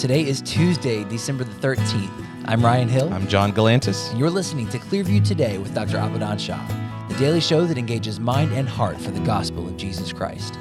Today is Tuesday, December the 13th. I'm Ryan Hill. I'm John Galantis. And you're listening to Clearview Today with Dr. Abadan Shah, the daily show that engages mind and heart for the gospel of Jesus Christ.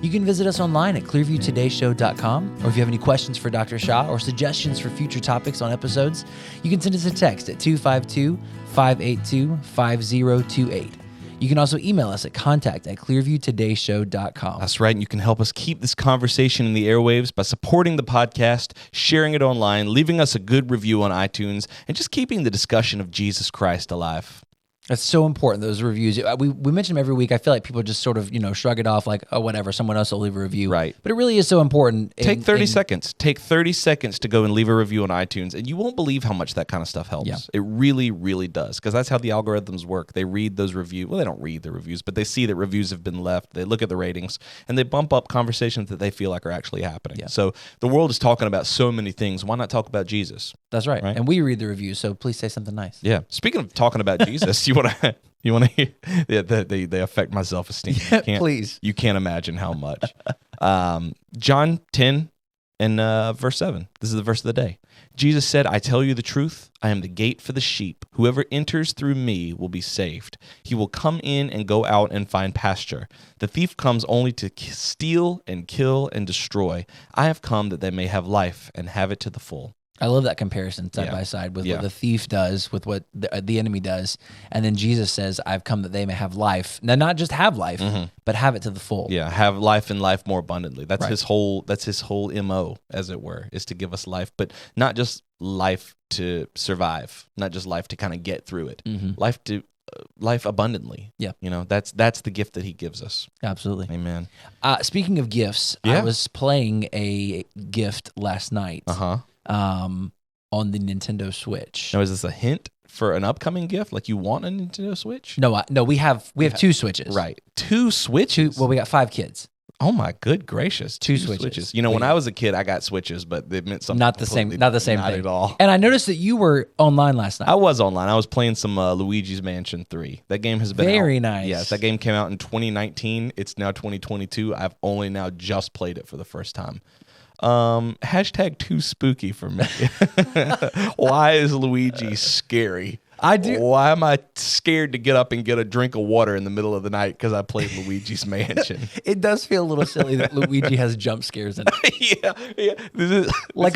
You can visit us online at clearviewtodayshow.com, or if you have any questions for Dr. Shah or suggestions for future topics on episodes, you can send us a text at 252-582-5028. You can also email us at contact@clearviewtodayshow.com. That's right, and you can help us keep this conversation in the airwaves by supporting the podcast, sharing it online, leaving us a good review on iTunes, and just keeping the discussion of Jesus Christ alive. That's so important, those reviews. We mention them every week. I feel like people just sort of, shrug it off like, oh, whatever, someone else will leave a review. Right. But it really is so important. Take 30 seconds. Take 30 seconds to go and leave a review on iTunes, and you won't believe how much that kind of stuff helps. Yeah. It really, really does, because that's how the algorithms work. They read those reviews. Well, they don't read the reviews, but they see that reviews have been left. They look at the ratings, and they bump up conversations that they feel like are actually happening. Yeah. So the world is talking about so many things. Why not talk about Jesus? That's right. And we read the reviews, so please say something nice. Yeah. Speaking of talking about Jesus, you want to hear? Yeah, they affect my self-esteem. Yeah, please. You can't imagine how much. John 10 and verse 7. This is the verse of the day. Jesus said, I tell you the truth, I am the gate for the sheep. Whoever enters through me will be saved. He will come in and go out and find pasture. The thief comes only to steal and kill and destroy. I have come that they may have life and have it to the full. I love that comparison side by side with what the thief does, with what the enemy does. And then Jesus says, I've come that they may have life. Now, not just have life, but have it to the full. Yeah, have life and life more abundantly. That's his whole MO, as it were, is to give us life, but not just life to survive, not just life to kind of get through it. Life abundantly. Yeah. That's the gift that he gives us. Absolutely. Amen. Speaking of gifts, I was playing a gift last night. On the Nintendo Switch. Now, is this a hint for an upcoming gift? Like, you want a Nintendo Switch? No, we have two Switches. Right. Two Switches? We got 5 kids. Oh my good gracious! Two Switches. When I was a kid, I got Switches, but they meant something not the same thing. Not at all. And I noticed that you were online last night. I was online. I was playing some Luigi's Mansion 3. That game has been very out. Nice. Yes, that game came out in 2019. It's now 2022. I've only now just played it for the first time. Hashtag too spooky for me. Why is Luigi scary? Why am I scared to get up and get a drink of water in the middle of the night because I played Luigi's Mansion? It does feel a little silly that Luigi has jump scares in it. Yeah. This is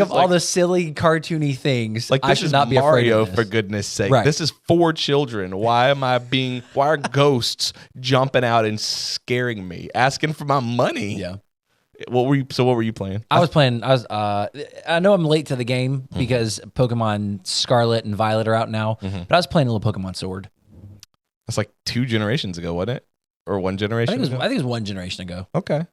all the silly cartoony things, like, this I should is not be Mario, afraid of this. for goodness sake. Right. This is for children. Why are ghosts jumping out and scaring me, asking for my money? Yeah. What were you playing? I know I'm late to the game because Pokemon Scarlet and Violet are out now, but I was playing a little Pokemon Sword. That's like 2 generations ago, wasn't it? Or 1 generation ago? I think it was 1 generation ago. Okay.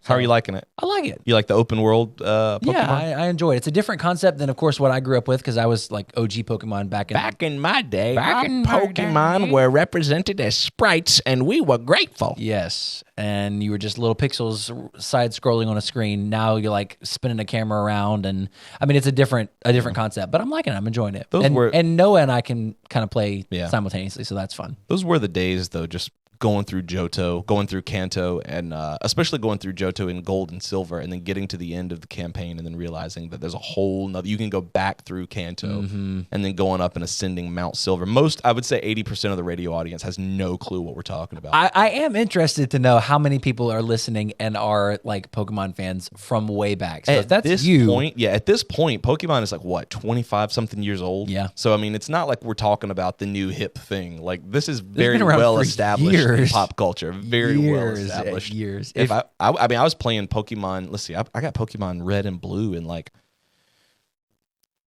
How are you liking it? I like it. You like the open world Pokemon? Yeah, I enjoy it. It's a different concept than, of course, what I grew up with, because I was like OG Pokemon back in my day. Pokemon were represented as sprites, and we were grateful. Yes, and you were just little pixels side-scrolling on a screen. Now you're like spinning a camera around, and I mean, it's a different concept, but I'm liking it. I'm enjoying it. And Noah and I can kind of play simultaneously, so that's fun. Those were the days, though, just going through Johto, going through Kanto, and especially going through Johto in Gold and Silver, and then getting to the end of the campaign, and then realizing that there's a whole nother. You can go back through Kanto, and then going up and ascending Mount Silver. I would say 80% of the radio audience has no clue what we're talking about. I am interested to know how many people are listening and are like Pokemon fans from way back. So if that's at this point, Pokemon is like, what, 25 something years old? Yeah. So I mean, it's not like we're talking about the new hip thing. Like, this is very been around well for established. years. In pop culture, very well established. Years. I was playing Pokemon. Let's see, I got Pokemon Red and Blue in like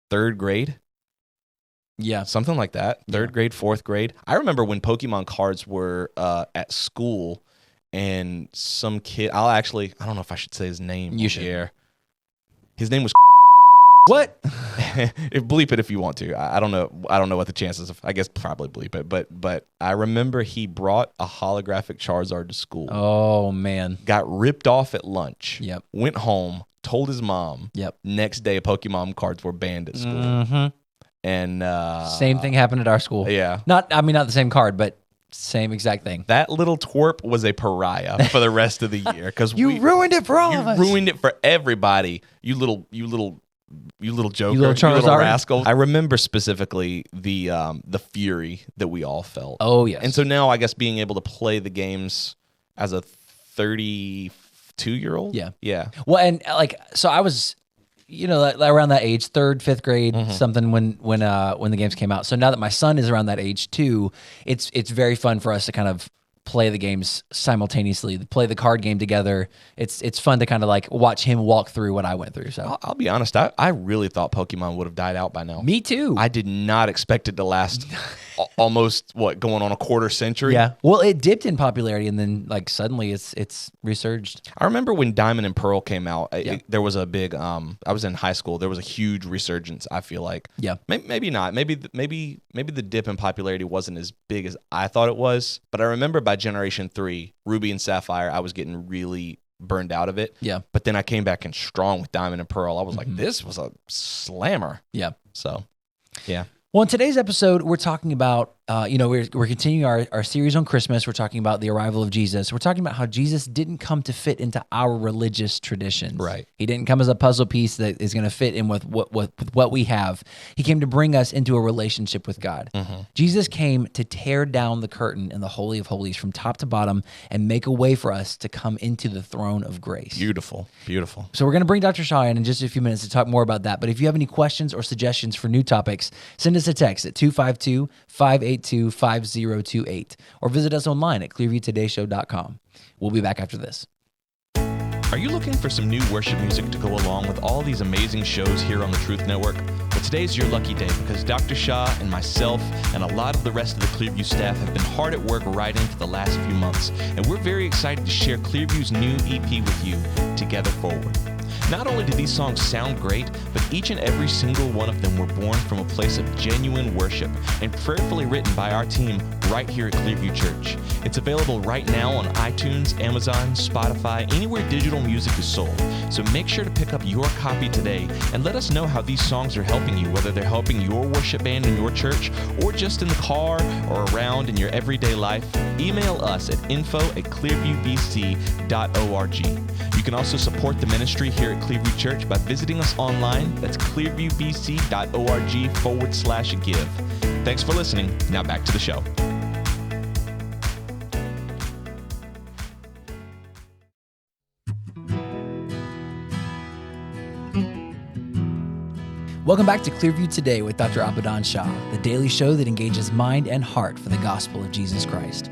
3rd grade. Yeah, something like that. 3rd grade, 4th grade. I remember when Pokemon cards were at school, and some kid. I don't know if I should say his name. You should. His name was. What? Bleep it if you want to. I don't know. I don't know what the chances of. I guess probably bleep it. But I remember he brought a holographic Charizard to school. Oh man! Got ripped off at lunch. Yep. Went home. Told his mom. Yep. Next day, Pokemon cards were banned at school. Mm-hmm. And same thing happened at our school. Yeah. Not the same card, but same exact thing. That little twerp was a pariah for the rest of the year because you ruined it for all of us. You ruined it for everybody. You little little joker, You little Charles little Darwin. rascal. I remember specifically the fury that we all felt. Oh, yes. And so now I guess being able to play the games as a 32-year-old. Yeah. Yeah. Well, and so I was, like around that age, 3rd, 5th grade, something when the games came out. So now that my son is around that age too, it's very fun for us to kind of play the games simultaneously, play the card game together. It's fun to kind of like watch him walk through what I went through. So I'll be honest, I really thought Pokemon would have died out by now. me too. I did not expect it to last almost going on a quarter century. Yeah. Well, it dipped in popularity and then like suddenly it's resurged. I remember when Diamond and Pearl came out, Yeah. there was a big I was in high school, there was a huge resurgence, I feel like. Yeah. Maybe not. Maybe the dip in popularity wasn't as big as I thought it was, but I remember by Generation 3, Ruby and Sapphire, I was getting really burned out of it. Yeah. But then I came back in strong with Diamond and Pearl. I was like, this was a slammer. Yeah. So, yeah. Well, in today's episode, we're talking about, we're continuing our series on Christmas. We're talking about the arrival of Jesus. We're talking about how Jesus didn't come to fit into our religious traditions. Right. He didn't come as a puzzle piece that is going to fit in with what we have. He came to bring us into a relationship with God. Jesus came to tear down the curtain in the Holy of Holies from top to bottom and make a way for us to come into the throne of grace. Beautiful. Beautiful. So we're going to bring Dr. Shah in just a few minutes to talk more about that. But if you have any questions or suggestions for new topics, send us a text at 252-582-5028 or visit us online at clearviewtodayshow.com. We'll be back after this. Are you looking for some new worship music to go along with all these amazing shows here on the Truth Network? Well, today's your lucky day because Dr. Shah and myself and a lot of the rest of the Clearview staff have been hard at work writing for the last few months, and we're very excited to share Clearview's new EP with you, Together Forward. Not only do these songs sound great, but each and every single one of them were born from a place of genuine worship and prayerfully written by our team right here at Clearview Church. It's available right now on iTunes, Amazon, Spotify, anywhere digital music is sold. So make sure to pick up your copy today and let us know how these songs are helping you, whether they're helping your worship band in your church or just in the car or around in your everyday life. Email us at info@clearviewbc.org. You can also support the ministry here at Clearview Church by visiting us online. That's clearviewbc.org/give. Thanks for listening. Now back to the show. Welcome back to Clearview Today with Dr. Abadan Shah, the daily show that engages mind and heart for the gospel of Jesus Christ.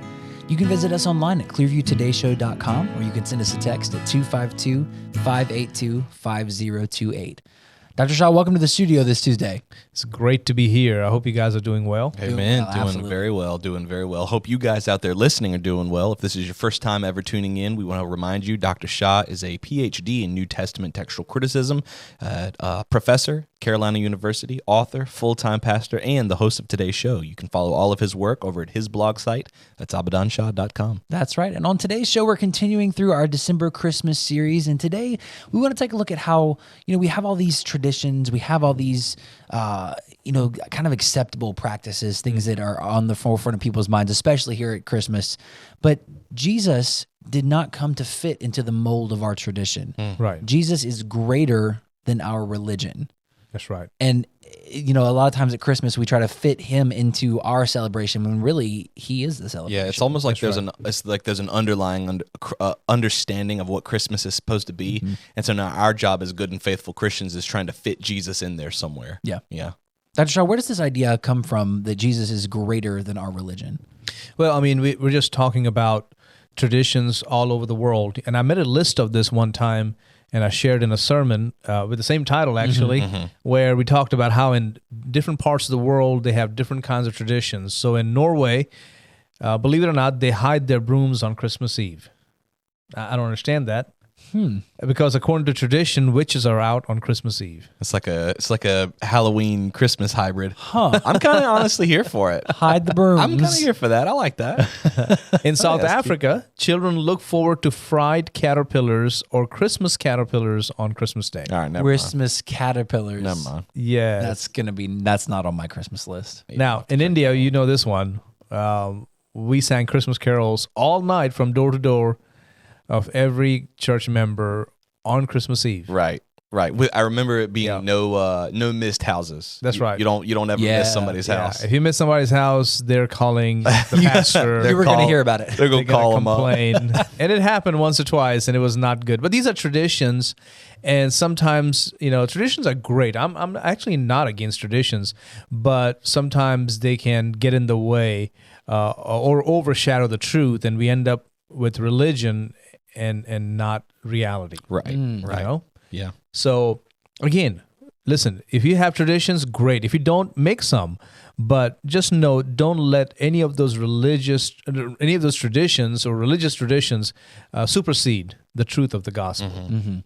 You can visit us online at clearviewtodayshow.com or you can send us a text at 252-582-5028. Dr. Shah, welcome to the studio this Tuesday. It's great to be here. I hope you guys are doing well. Amen. well, Doing absolutely. very well. Doing very well. Hope you guys out there listening are doing well. If this is your first time ever tuning in, we want to remind you Dr. Shah is a PhD in New Testament textual criticism, professor, Carolina University, author, full-time pastor, and the host of today's show. You can follow all of his work over at his blog site. That's abadanshah.com. That's right. And on today's show, we're continuing through our December Christmas series. And today, we want to take a look at how, we have all these traditions, we have all these, kind of acceptable practices, things that are on the forefront of people's minds, especially here at Christmas. But Jesus did not come to fit into the mold of our tradition. Right. Jesus is greater than our religion. That's right. And, a lot of times at Christmas, we try to fit him into our celebration when really he is the celebration. Yeah, it's almost like there's an underlying understanding of what Christmas is supposed to be, and so now our job as good and faithful Christians is trying to fit Jesus in there somewhere. Yeah. Yeah. Dr. Shah, where does this idea come from that Jesus is greater than our religion? Well, I mean, we're just talking about traditions all over the world. And I made a list of this one time, and I shared in a sermon with the same title, actually, where we talked about how in different parts of the world, they have different kinds of traditions. So in Norway, believe it or not, they hide their brooms on Christmas Eve. I don't understand that. Because according to tradition, witches are out on Christmas Eve. It's like a Halloween Christmas hybrid. Huh. I'm kind of honestly here for it. Hide the brooms. I'm kind of here for that. I like that. In South that's Africa, children look forward to fried caterpillars or Christmas caterpillars on Christmas Day. All right, never mind. Christmas caterpillars. Never mind. Yeah. That's not on my Christmas list. Now, in India, you know this one. We sang Christmas carols all night from door to door of every church member on Christmas Eve. Right. Right. I remember it being no missed houses. That's right. You don't ever miss somebody's house. If you miss somebody's house, they're calling the pastor. You were going to hear about it. They're going to call them up. And it happened once or twice, and it was not good. But these are traditions, and sometimes, traditions are great. I'm actually not against traditions, but sometimes they can get in the way or overshadow the truth, and we end up with religion and not reality. Right. Right. Yeah. So again, listen, if you have traditions, great. If you don't, make some. But just know, don't let any of those traditions or religious traditions supersede the truth of the gospel. Mm-hmm.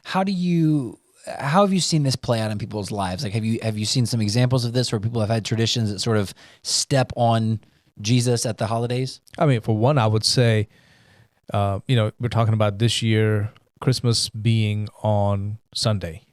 How have you seen this play out in people's lives? Like, have you seen some examples of this where people have had traditions that sort of step on Jesus at the holidays? I mean, for one, I would say, we're talking about this year, Christmas being on Sunday,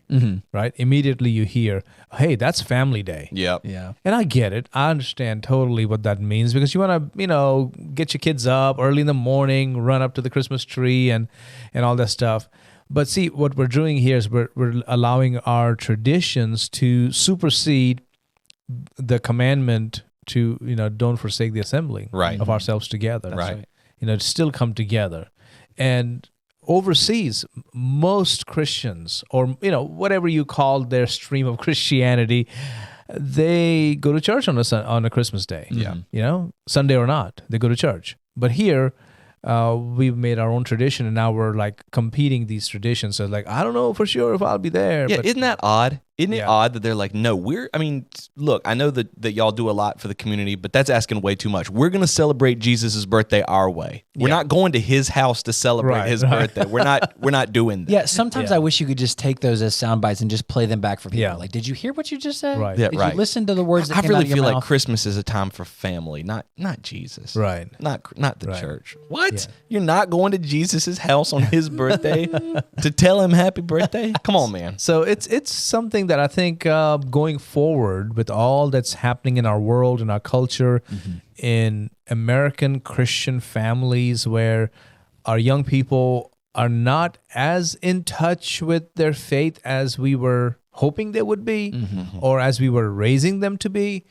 right? Immediately you hear, hey, that's family day. Yep. Yeah. And I get it. I understand totally what that means, because you want to, get your kids up early in the morning, run up to the Christmas tree and all that stuff. But see, what we're doing here is we're allowing our traditions to supersede the commandment to, don't forsake the assembling of ourselves together. That's right. To still come together. And overseas, most Christians, or whatever you call their stream of Christianity, they go to church on a Christmas day. Yeah. Sunday or not, they go to church. But here, we've made our own tradition, and now we're like competing these traditions. So I don't know for sure if I'll be there. Yeah, but, isn't that odd? Isn't it odd that they're like, no, look, I know that y'all do a lot for the community, but that's asking way too much. We're going to celebrate Jesus' birthday our way. We're not going to his house to celebrate his birthday. We're not doing that. Yeah, sometimes I wish you could just take those as sound bites and just play them back for people. Yeah. Like, did you hear what you just said? Right. Yeah, did you listen to the words that I came out really of your feel mouth? like Christmas is a time for family, not Jesus. Right. Not the church. What? Yeah. You're not going to Jesus' house on his birthday to tell him happy birthday? Come on, man. So it's something that I think going forward with all that's happening in our world, in our culture, in American Christian families, where our young people are not as in touch with their faith as we were hoping they would be, or as we were raising them to be,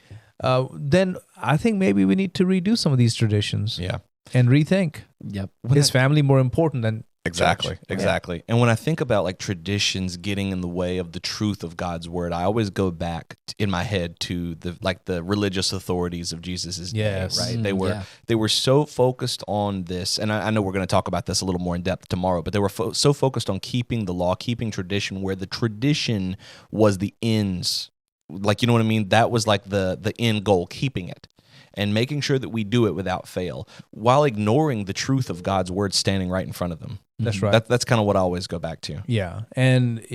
then I think maybe we need to redo some of these traditions. Yeah. And rethink. Yep. Is family more important than Exactly. church? Exactly. And when I think about like traditions getting in the way of the truth of God's word, I always go back in my head to the religious authorities of Jesus's day, right? They were so focused on this, and I know we're going to talk about this a little more in depth tomorrow, but they were so focused on keeping the law, keeping tradition, where the tradition was the ends. Like, you know what I mean? That was like the end goal, keeping it. And making sure that we do it without fail, while ignoring the truth of God's word standing right in front of them. That's right. That's kind of what I always go back to. Yeah, and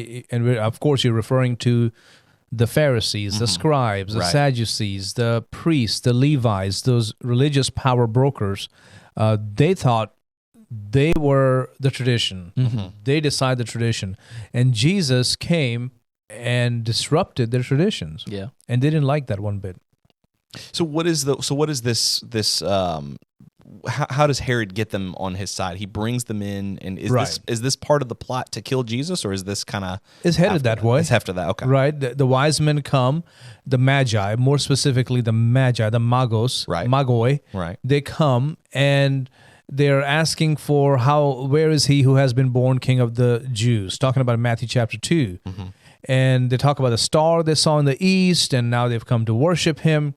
of course you're referring to the Pharisees, the scribes, the Sadducees, the priests, the Levites, those religious power brokers. They thought they were the tradition. They decide the tradition, and Jesus came and disrupted their traditions. Yeah, and they didn't like that one bit. So what is this? How does Herod get them on his side? He brings them in, and is this part of the plot to kill Jesus, or is this kind of it's headed that way? It's after that, okay. Right. The wise men come, the Magi, more specifically the Magi, the Magos, Magoi. Right. They come and they're asking for where is he who has been born King of the Jews? Talking about Matthew chapter 2. And they talk about the star they saw in the east, and now they've come to worship him.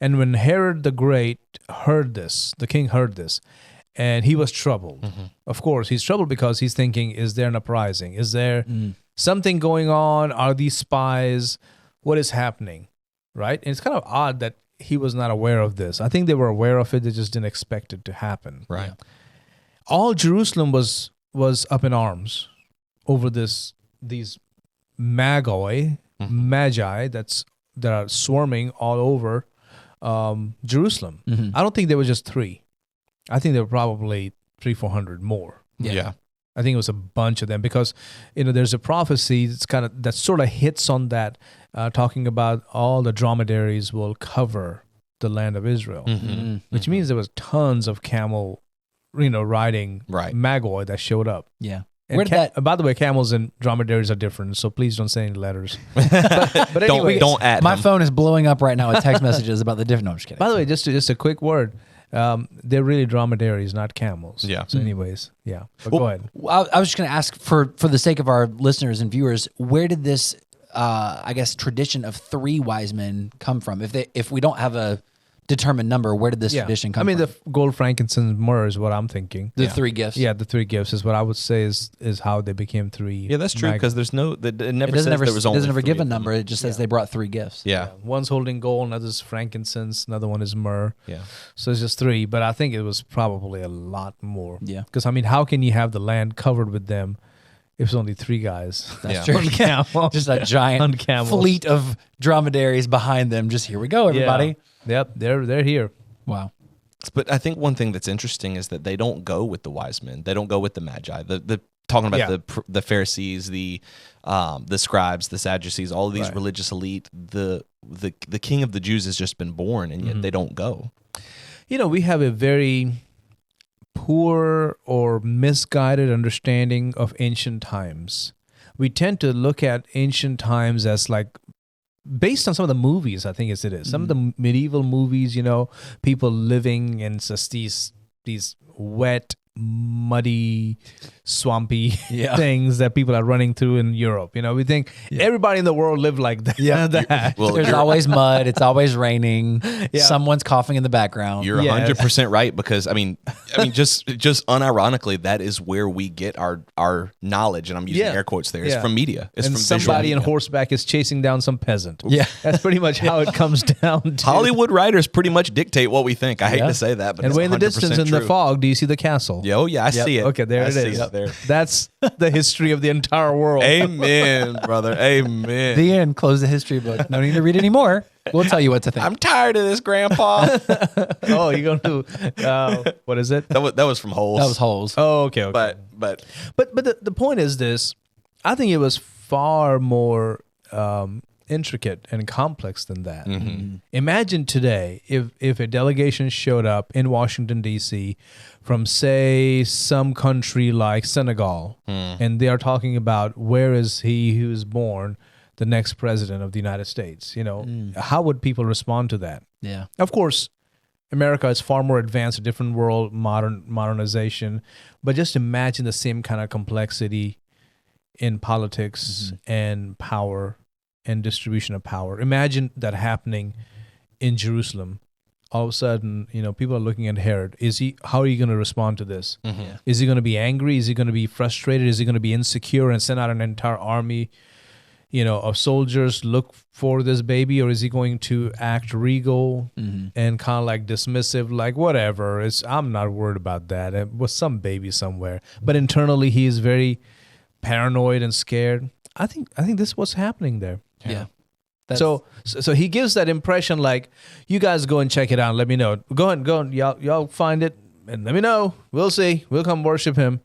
And when Herod the Great heard this, the king heard this, and he was troubled. Of course, he's troubled because he's thinking, is there an uprising? Is there something going on? Are these spies? What is happening? Right? And it's kind of odd that he was not aware of this. I think they were aware of it. They just didn't expect it to happen. Right. All Jerusalem was up in arms over these Magi that are swarming all over Jerusalem. I don't think there were just 3. I think there were probably 300-400 more. Yeah. I think it was a bunch of them because there's a prophecy that sort of hits on that, talking about all the dromedaries will cover the land of Israel, which means there was tons of camel riding Magi that showed up. Yeah. And Where did that? by the way, camels and dromedaries are different, so please don't say any letters. But anyway, don't add My them. phone is blowing up right now with text messages about the different. No, I'm just kidding. by the way, just a quick word. They're really dromedaries, not camels. Yeah. So, anyways, yeah. But go ahead. I was just going to ask for the sake of our listeners and viewers, where did this, I guess, tradition of 3 wise men come from? If we don't have a determined number, where did this tradition come from? the gold, frankincense, myrrh is what I'm thinking. The 3 gifts. Yeah, the 3 gifts is what I would say is how they became 3. Yeah, that's true because there's no. It never It says doesn't there was only never 3 give a of them. number. It just says they brought 3 gifts. Yeah. One's holding gold, another's frankincense, another one is myrrh. Yeah. So it's just 3, but I think it was probably a lot more. Yeah. Because, I mean, how can you have the land covered with them if it's only 3 guys? That's Yeah. true. On camel. Just a giant On camels. fleet of dromedaries behind them. Just here we go, everybody. Yeah. Yep, they're here. Wow. But I think one thing that's interesting is that they don't go with the wise men. They don't go with the magi. The talking about the Pharisees, the scribes, the Sadducees, all of these religious elite. The king of the Jews has just been born, and yet they don't go. You know, we have a very poor or misguided understanding of ancient times. We tend to look at ancient times as like based on some of the movies, I think it is. Some of the medieval movies, you know, people living in just these wet, muddy, swampy things that people are running through in Europe. You know, we think everybody in the world lived like that. Yeah. Well, There's always mud. It's always raining. Someone's coughing in the background. You're 100% right because I mean, just unironically, that is where we get our knowledge, and I'm using air quotes there. It's from media. It's and from somebody visual in media. horseback is chasing down some peasant. Yeah. That's pretty much how it comes down to. Hollywood writers pretty much dictate what we think. I hate to say that, but And it's way in the 100% distance in true. the fog, do you see the castle? Yeah, oh yeah, I see it. Okay, there I it see is. there. That's the history of the entire world. Amen, brother. Amen. The end. Close the history book. No need to read anymore. We'll tell you what to think. I'm tired of this, Grandpa. Oh, you're going to, what is it? that was from Holes. That was holes. Oh, okay. But But the point is this. I think it was far more intricate and complex than that. Imagine today if a delegation showed up in Washington, D.C. from, say, some country like Senegal, and they are talking about where is he who is born the next president of the United States. You know, how would people respond to that? Yeah. Of course, America is far more advanced, a different world, modernization. But just imagine the same kind of complexity in politics and power and distribution of power. Imagine that happening in Jerusalem. All of a sudden, you know, people are looking at Herod. How are you going to respond to this? Is he going to be angry? Is he going to be frustrated? Is he going to be insecure and send out an entire army, you know, of soldiers look for this baby? Or is he going to act regal and kind of like dismissive, like whatever, I'm not worried about that. It was some baby somewhere. But internally he is very paranoid and scared. I think this is what's happening there. Yeah. So he gives that impression like, you guys go and check it out and let me know. Go on, y'all find it and let me know. We'll see. We'll come worship him.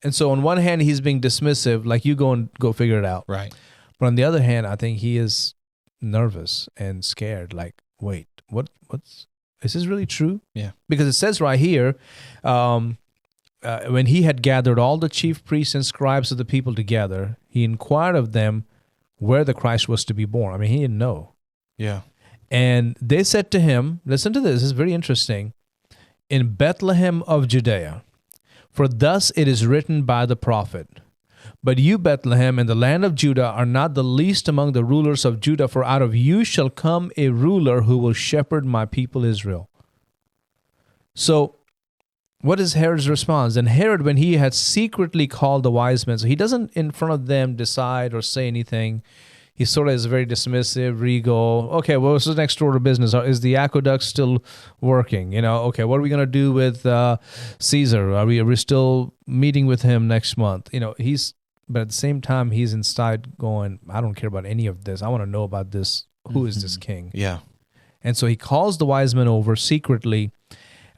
And so on one hand, he's being dismissive, like you go figure it out. right. But on the other hand, I think he is nervous and scared. Like, wait, is this really true? Yeah. Because it says right here, when he had gathered all the chief priests and scribes of the people together, he inquired of them where the Christ was to be born. I mean, he didn't know. Yeah. And they said to him, listen to this, this is very interesting, in Bethlehem of Judea, for thus it is written by the prophet, but you, Bethlehem, in the land of Judah, are not the least among the rulers of Judah, for out of you shall come a ruler who will shepherd my people Israel. So, what is Herod's response? And Herod, when he had secretly called the wise men, so he doesn't in front of them decide or say anything. He sort of is very dismissive, regal. Okay, well, what's the next order of business? Is the aqueduct still working? You know, okay, what are we going to do with Caesar? Are we still meeting with him next month? You know, but at the same time, he's inside going, I don't care about any of this. I want to know about this. Who is this king? Yeah. And so he calls the wise men over secretly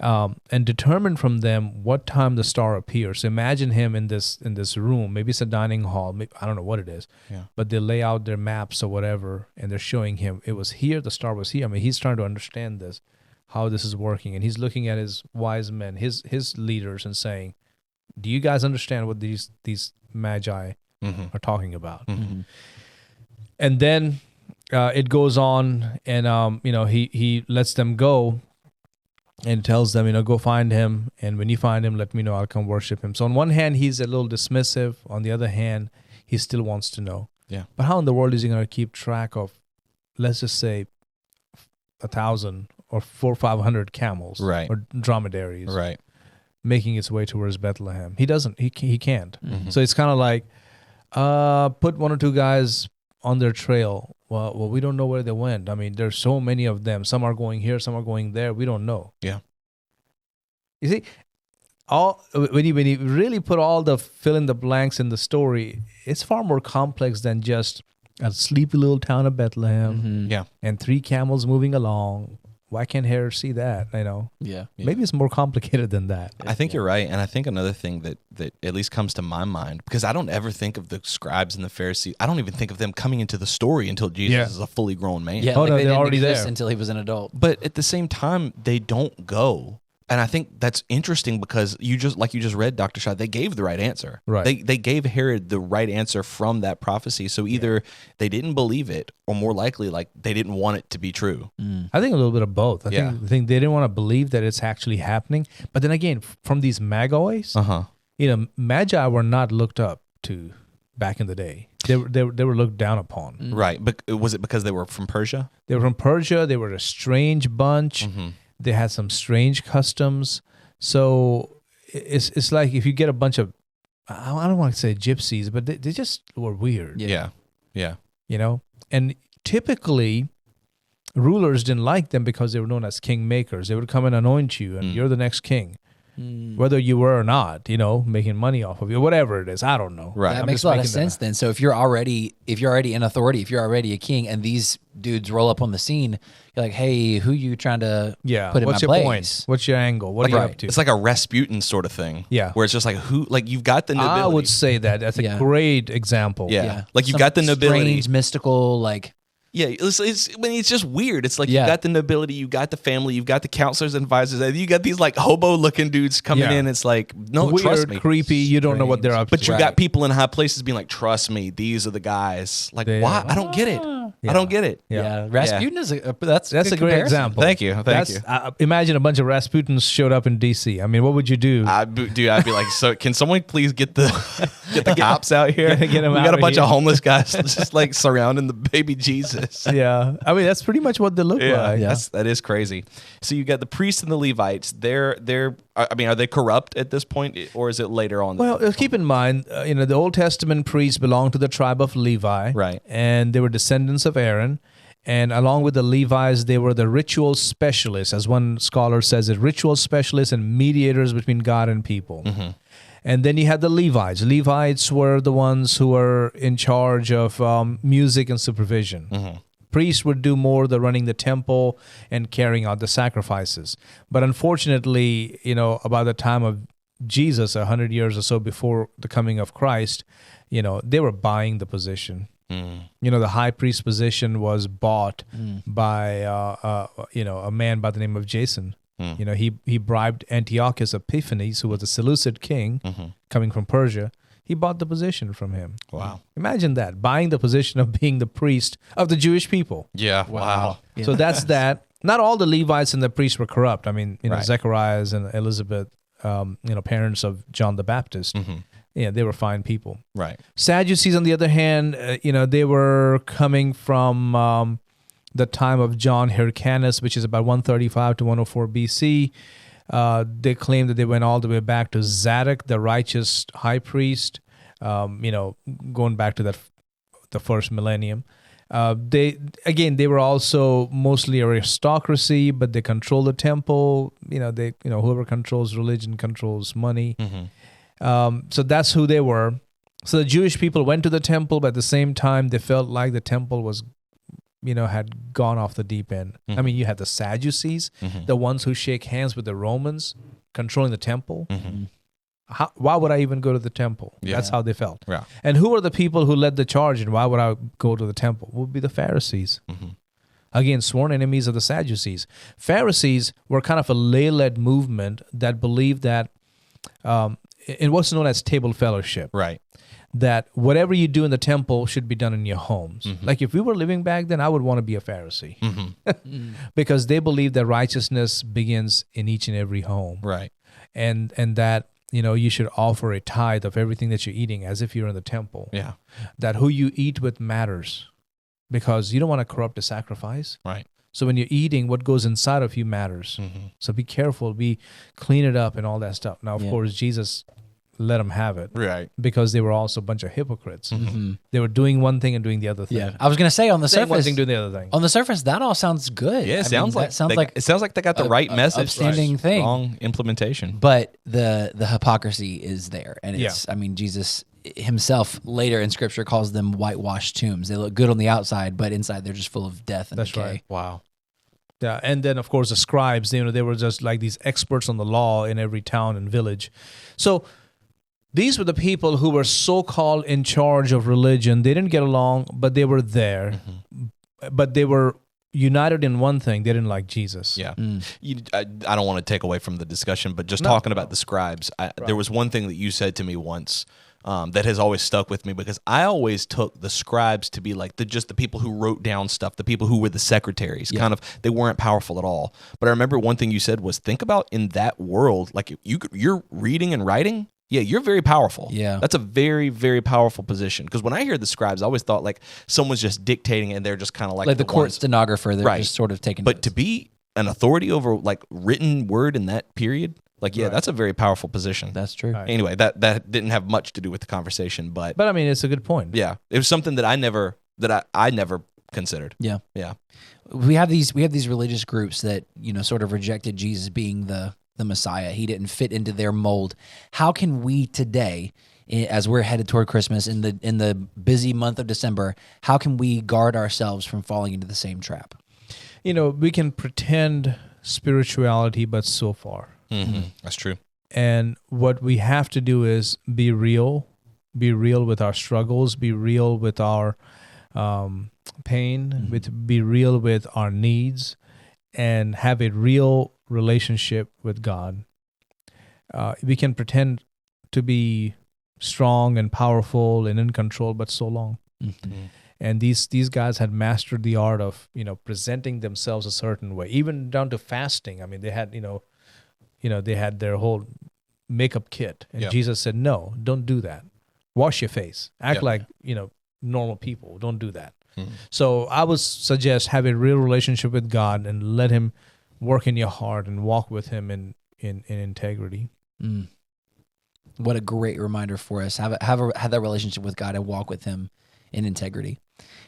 and determined from them what time the star appears. So imagine him in this room. Maybe it's a dining hall. Maybe, I don't know what it is. Yeah. But they lay out their maps or whatever, and they're showing him it was here. The star was here. I mean, he's trying to understand this, how this is working, and he's looking at his wise men, his leaders, and saying, do you guys understand what these magi are talking about? And then it goes on, and he lets them go and tells them, go find him, and when you find him, let me know. I'll come worship him. So on one hand, he's a little dismissive. On the other hand, he still wants to know. Yeah. But how in the world is he going to keep track of, let's just say, 1,000 or 400 or 500 camels, Right. or dromedaries, Right. making its way towards Bethlehem? He doesn't. He can't. Mm-hmm. So it's kind of like, put one or two guys on their trail. Well, we don't know where they went. I mean, there's so many of them. Some are going here, some are going there. We don't know. Yeah. You see, when you really put all the fill in the blanks in the story, it's far more complex than just a sleepy little town of Bethlehem Yeah. and 3 camels moving along. Why can't Herod see that? Yeah. Maybe it's more complicated than that. I think you're right. And I think another thing that at least comes to my mind, because I don't ever think of the scribes and the Pharisees, I don't even think of them coming into the story until Jesus is a fully grown man. Yeah, Oh, no, they they're didn't already exist there. until he was an adult. But at the same time, they don't go. And I think that's interesting because you just read, Dr. Shah, they gave the right answer. Right. They gave Herod the right answer from that prophecy. So either they didn't believe it, or more likely, like, they didn't want it to be true. I think a little bit of both. I Yeah. think they didn't want to believe that it's actually happening. But then again, from these Magos, Magi were not looked up to back in the day. They were looked down upon. Right. But was it because they were from Persia? They were from Persia. They were a strange bunch. They had some strange customs. So it's like if you get a bunch of, I don't want to say gypsies, but they just were weird. Yeah. Yeah. And typically rulers didn't like them because they were known as kingmakers. They would come and anoint you, and you're the next king, whether you were or not. Making money off of you, whatever it is. I don't know. Right. That I'm makes just a lot of making sense then. So if you're already in authority, if you're already a king, and these dudes roll up on the scene, you're like, hey, who you trying to put in What's my your place? point? What's your angle? What are you up to? It's like a Rasputin sort of thing. Yeah. Where it's just like, you've got the nobility. I would say that's a great example. Yeah. Like you've Some got the nobility. strange, mystical, like. Yeah, it's just weird. It's like you got the nobility, you got the family, you've got the counselors and advisors, and you got these like hobo-looking dudes coming in. It's like, no, Weird, trust me. creepy. You don't know what they're up to. But you got people in high places being like, trust me, these are the guys. Like, why? I don't get it. I don't get it. Yeah, Rasputin is that's a great comparison. example. Thank you. Imagine a bunch of Rasputins showed up in D.C. I mean, what would you do? I'd be like, so can someone please get the cops out here? Get 'em we out got a of bunch here. of homeless guys just like surrounding the baby Jesus. Yeah, I mean that's pretty much what they look like. That is crazy. So you got the priests and the Levites. Are they corrupt at this point, or is it later on? Well, keep in mind, the Old Testament priests belonged to the tribe of Levi, Right. And they were descendants of Aaron. And along with the Levites, they were the ritual specialists, as one scholar says it, ritual specialists and mediators between God and people. And then you had the Levites. Levites were the ones who were in charge of music and supervision. Priests would do more the running the temple and carrying out the sacrifices. But unfortunately, about the time of Jesus, 100 years or so before the coming of Christ, they were buying the position. The high priest position was bought by a man by the name of Jason. He bribed Antiochus Epiphanes, who was a Seleucid king coming from Persia. He bought the position from him. Wow. Imagine that, buying the position of being the priest of the Jewish people. Yeah. Wow. Yeah. So that's that. Not all the Levites and the priests were corrupt. I mean, Right. Zechariah and Elizabeth, parents of John the Baptist. Yeah, they were fine people. Right. Sadducees, on the other hand, they were coming from the time of John Hyrcanus, which is about 135 to 104 BC. They claim that they went all the way back to Zadok, the righteous high priest, going back to the first millennium. They were also mostly aristocracy, but they control the temple. Whoever controls religion controls money. So that's who they were. So the Jewish people went to the temple, but at the same time, they felt like the temple was, had gone off the deep end. I mean, you had the Sadducees, the ones who shake hands with the Romans, controlling the temple. Why would I even go to the temple? Yeah. That's how they felt. Yeah. And who are the people who led the charge, and why would I go to the temple? Would be the Pharisees. Again, sworn enemies of the Sadducees. Pharisees were kind of a lay-led movement that believed that in what's known as table fellowship. Right. That whatever you do in the temple should be done in your homes. Mm-hmm. Like if we were living back then, I would want to be a Pharisee Mm-hmm. because they believe that righteousness begins in each and every home. Right. And that, you should offer a tithe of everything that you're eating as if you're in the temple. Yeah. That who you eat with matters because you don't want to corrupt the sacrifice. Right. So when you're eating, what goes inside of you matters. Mm-hmm. So be careful, clean it up and all that stuff. Now, of Yeah. course, Jesus let them have it Right. because they were also a bunch of hypocrites. Mm-hmm. They were doing one thing and doing the other thing. Yeah, I was gonna say on the Saying one surface, thing, doing the other thing. on the surface, that all sounds good. Yeah, I it mean, sounds like that sounds like it sounds like they got the right message. upstanding thing. Wrong implementation. But the hypocrisy is there, and it's. Yeah. I mean, Jesus himself later in Scripture calls them whitewashed tombs. They look good on the outside, but inside they're just full of death and That's decay. right. Wow. Yeah, and then of course the scribes, they were just like these experts on the law in every town and village. So these were the people who were so-called in charge of religion. They didn't get along, but they were there. But they were united in one thing. They didn't like Jesus. Yeah. I don't want to take away from the discussion, but just No. talking about the scribes, there was one thing that you said to me once that has always stuck with me because I always took the scribes to be like just the people who wrote down stuff, the people who were the secretaries. Kind of, they weren't powerful at all. But I remember one thing you said was, think about in that world, like you're reading and writing. Yeah, you're very powerful. Yeah. That's a very, very powerful position. Because when I hear the scribes, I always thought like someone's just dictating and they're just kind of like the court ones- stenographer. They're Right. just sort of taking. But notes. to be an authority over like written word in that period, like, yeah, Right. that's a very powerful position. That's true. Right. Anyway, that didn't have much to do with the conversation, but But I mean, it's a good point. yeah, it was something that I never considered. Yeah. Yeah. We have these religious groups that sort of rejected Jesus being the Messiah. He didn't fit into their mold. How can we today, as we're headed toward Christmas in the busy month of December, how can we guard ourselves from falling into the same trap? We can pretend spirituality, but so far. That's true. And what we have to do is be real with our struggles, be real with our pain, be real with our needs, and have a real relationship with God. We can pretend to be strong and powerful and in control, but so long. And these guys had mastered the art of presenting themselves a certain way, even down to fasting. I mean, they had they had their whole makeup kit, and Yeah. Jesus said, "No, don't do that. Wash your face. Act Yeah. like normal people. Don't do that." So I would suggest have a real relationship with God and let Him work in your heart and walk with Him in integrity. What a great reminder for us. Have that relationship with God and walk with Him in integrity.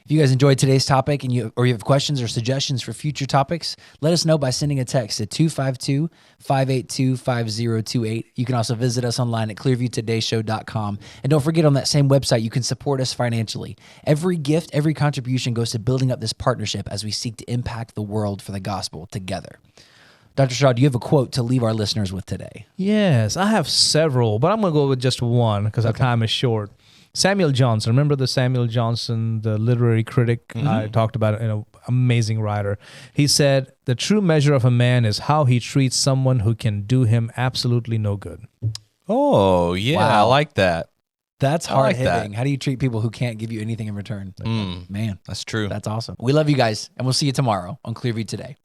If you guys enjoyed today's topic and you have questions or suggestions for future topics, let us know by sending a text at 252-582-5028. You can also visit us online at clearviewtodayshow.com. And don't forget, on that same website, you can support us financially. Every gift, every contribution goes to building up this partnership as we seek to impact the world for the gospel together. Dr. Shah, do you have a quote to leave our listeners with today? Yes, I have several, but I'm going to go with just one because our time is short. Samuel Johnson, remember the Samuel Johnson, the literary critic? I talked about it, amazing writer. He said, "The true measure of a man is how he treats someone who can do him absolutely no good." Oh, yeah. I Wow. like that. That's I like hard-hitting. that. How do you treat people who can't give you anything in return? Man, That's true. that's awesome. We love you guys, and we'll see you tomorrow on Clearview Today.